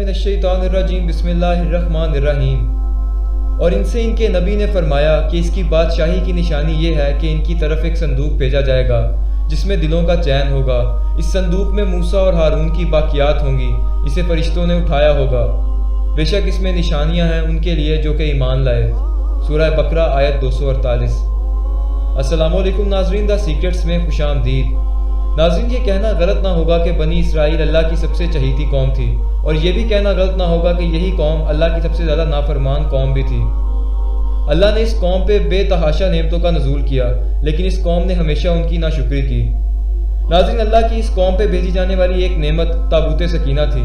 من الشیطان الرجیم بسم اللہ الرحمن الرحیم۔ اور ان سے ان کے نبی نے فرمایا کہ اس کی بادشاہی کی نشانی یہ ہے کہ ان کی طرف ایک صندوق بھیجا جائے گا جس میں دلوں کا چین ہوگا۔ اس صندوق میں موسیٰ اور ہارون کی باقیات ہوں گی، اسے فرشتوں نے اٹھایا ہوگا۔ بے شک اس میں نشانیاں ہیں ان کے لیے جو کہ ایمان لائے۔ سورہ بقرہ آیت 248۔ السلام علیکم ناظرین، دا سیکرٹس میں خوش آمدید۔ ناظرین، یہ کہنا غلط نہ ہوگا کہ بنی اسرائیل اللہ کی سب سے چہیتی قوم تھی، اور یہ بھی کہنا غلط نہ ہوگا کہ یہی قوم اللہ کی سب سے زیادہ نافرمان قوم بھی تھی۔ اللہ نے اس قوم پہ بے تحاشا نعمتوں کا نزول کیا، لیکن اس قوم نے ہمیشہ ان کی ناشکری کی۔ ناظرین، اللہ کی اس قوم پہ بھیجی جانے والی ایک نعمت تابوت سکینہ تھی۔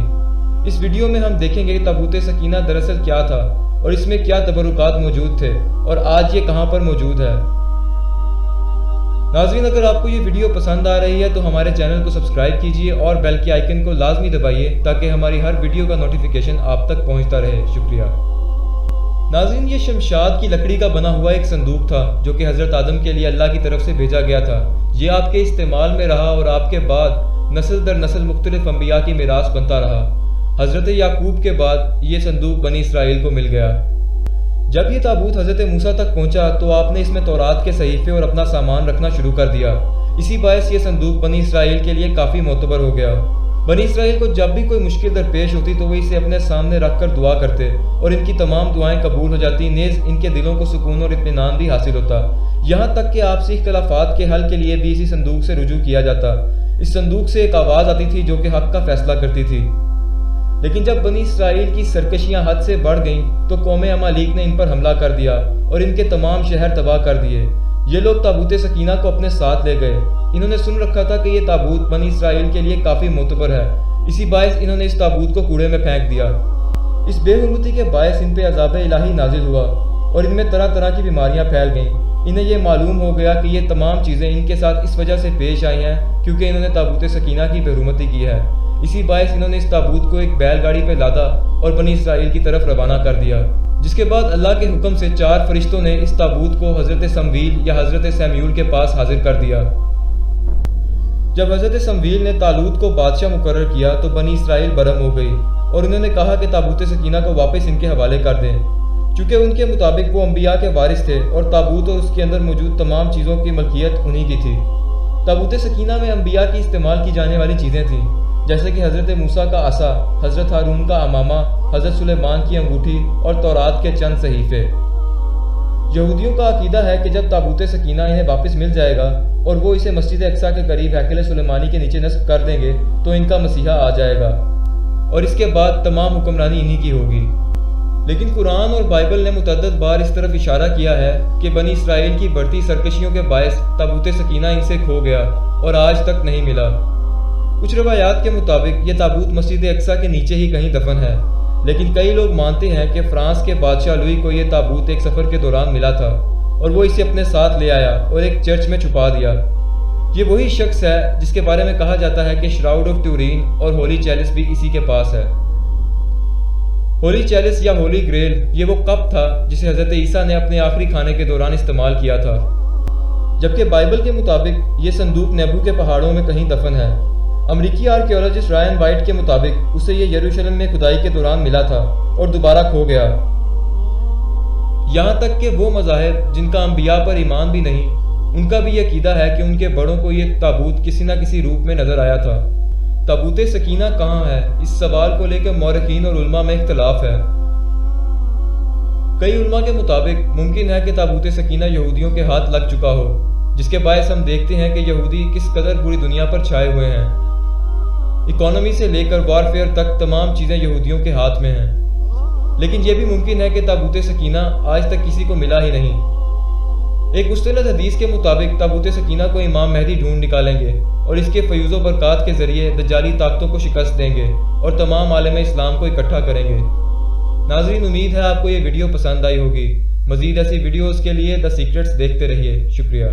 اس ویڈیو میں ہم دیکھیں گے کہ تابوت سکینہ دراصل کیا تھا اور اس میں کیا تبرکات موجود تھے اور آج یہ کہاں پر موجود ہے۔ ناظرین، اگر آپ کو یہ ویڈیو پسند آ رہی ہے تو ہمارے چینل کو سبسکرائب کیجئے اور بیل کے آئیکن کو لازمی دبائیے تاکہ ہماری ہر ویڈیو کا نوٹیفیکیشن آپ تک پہنچتا رہے۔ شکریہ۔ ناظرین، یہ شمشاد کی لکڑی کا بنا ہوا ایک صندوق تھا جو کہ حضرت آدم کے لیے اللہ کی طرف سے بھیجا گیا تھا۔ یہ آپ کے استعمال میں رہا اور آپ کے بعد نسل در نسل مختلف انبیاء کی میراث بنتا رہا۔ حضرت یعقوب کے بعد یہ صندوق بنی اسرائیل کو مل گیا۔ جب یہ تابوت حضرت موسیٰ تک پہنچا تو آپ نے اس میں تورات کے صحیفے اور اپنا سامان رکھنا شروع کر دیا۔ اسی باعث یہ صندوق بنی اسرائیل کے لیے کافی معتبر ہو گیا۔ بنی اسرائیل کو جب بھی کوئی مشکل درپیش ہوتی تو وہ اسے اپنے سامنے رکھ کر دعا کرتے اور ان کی تمام دعائیں قبول ہو جاتی، نیز ان کے دلوں کو سکون اور اطمینان بھی حاصل ہوتا، یہاں تک کہ آپسی اختلافات کے حل کے لیے بھی اسی صندوق سے رجوع کیا جاتا۔ اس صندوق سے ایک آواز آتی تھی جو کہ حق کا فیصلہ کرتی تھی۔ لیکن جب بنی اسرائیل کی سرکشیاں حد سے بڑھ گئیں تو قوم عمالیق نے ان پر حملہ کر دیا اور ان کے تمام شہر تباہ کر دیے۔ یہ لوگ تابوت سکینہ کو اپنے ساتھ لے گئے۔ انہوں نے سن رکھا تھا کہ یہ تابوت بنی اسرائیل کے لیے کافی معتبر ہے، اسی باعث انہوں نے اس تابوت کو کوڑے میں پھینک دیا۔ اس بے حرمتی کے باعث ان پہ عذاب الہی نازل ہوا اور ان میں طرح طرح کی بیماریاں پھیل گئیں۔ انہیں یہ معلوم ہو گیا کہ یہ تمام چیزیں ان کے ساتھ اس وجہ سے پیش آئی ہیں کیونکہ انہوں نے تابوت سکینہ کی بے حرمتی کی ہے۔ اسی باعث انہوں نے اس تابوت کو ایک بیل گاڑی پہ لادا اور بنی اسرائیل کی طرف روانہ کر دیا، جس کے بعد اللہ کے حکم سے 4 فرشتوں نے اس تابوت کو حضرت سمویل یا حضرت سیمیول کے پاس حاضر کر دیا۔ جب حضرت سمویل نے طالوت کو بادشاہ مقرر کیا تو بنی اسرائیل برہم ہو گئی اور انہوں نے کہا کہ تابوت سکینہ کو واپس ان کے حوالے کر دیں، چونکہ ان کے مطابق وہ انبیاء کے وارث تھے اور تابوت اور اس کے اندر موجود تمام چیزوں کی ملکیت انہی کی تھی۔ تابوت سکینہ میں انبیاء کی استعمال کی جانے والی چیزیں تھیں، جیسے کہ حضرت موسیٰ کا عصا، حضرت ہارون کا امامہ، حضرت سلیمان کی انگوٹھی اور تورات کے چند صحیفے۔ یہودیوں کا عقیدہ ہے کہ جب تابوت سکینہ انہیں واپس مل جائے گا اور وہ اسے مسجد اقصیٰ کے قریب ہیکل سلیمانی کے نیچے نصب کر دیں گے تو ان کا مسیحا آ جائے گا اور اس کے بعد تمام حکمرانی انہی کی ہوگی۔ لیکن قرآن اور بائبل نے متعدد بار اس طرف اشارہ کیا ہے کہ بنی اسرائیل کی بڑھتی سرکشیوں کے باعث تابوت سکینہ ان سے کھو گیا اور آج تک نہیں ملا۔ کچھ روایات کے مطابق یہ تابوت مسجد اقصیٰ کے نیچے ہی کہیں دفن ہے، لیکن کئی لوگ مانتے ہیں کہ فرانس کے بادشاہ لوئی کو یہ تابوت ایک سفر کے دوران ملا تھا اور وہ اسے اپنے ساتھ لے آیا اور ایک چرچ میں چھپا دیا۔ یہ وہی شخص ہے جس کے بارے میں کہا جاتا ہے کہ شراؤڈ آف ٹورین اور ہولی چیلس بھی اسی کے پاس ہے۔ ہولی چیلس یا ہولی گریل یہ وہ کپ تھا جسے حضرت عیسیٰ نے اپنے آخری کھانے کے دوران استعمال کیا تھا، جبکہ بائبل کے مطابق یہ صندوق نیبو کے پہاڑوں میں کہیں دفن ہے۔ امریکی آرکیولوجسٹ رائن وائٹ کے مطابق اسے یہ یروشلم میں کھدائی کے دوران ملا تھا اور دوبارہ کھو گیا۔ یہاں تک کہ وہ مذاہب جن کا انبیاء پر ایمان بھی نہیں، ان کا بھی یہ عقیدہ ہے کہ ان کے بڑوں کو یہ تابوت کسی نہ کسی روپ میں نظر آیا تھا۔ تابوت سکینہ کہاں ہے، اس سوال کو لے کے مورخین اور علماء میں اختلاف ہے۔ کئی علماء کے مطابق ممکن ہے کہ تابوت سکینہ یہودیوں کے ہاتھ لگ چکا ہو، جس کے باعث ہم دیکھتے ہیں کہ یہودی کس قدر پوری دنیا پر چھائے ہوئے ہیں۔ اکانومی سے لے کر وارفیئر تک تمام چیزیں یہودیوں کے ہاتھ میں ہیں۔ لیکن یہ بھی ممکن ہے کہ تابوت سکینہ آج تک کسی کو ملا ہی نہیں۔ ایک مستند حدیث کے مطابق تابوت سکینہ کو امام مہدی ڈھونڈ نکالیں گے اور اس کے فیوز و برکات کے ذریعے دجالی طاقتوں کو شکست دیں گے اور تمام عالم اسلام کو اکٹھا کریں گے۔ ناظرین، امید ہے آپ کو یہ ویڈیو پسند آئی ہوگی۔ مزید ایسی ویڈیوز کے لیے دا سیکرٹس دیکھتے رہیے۔ شکریہ۔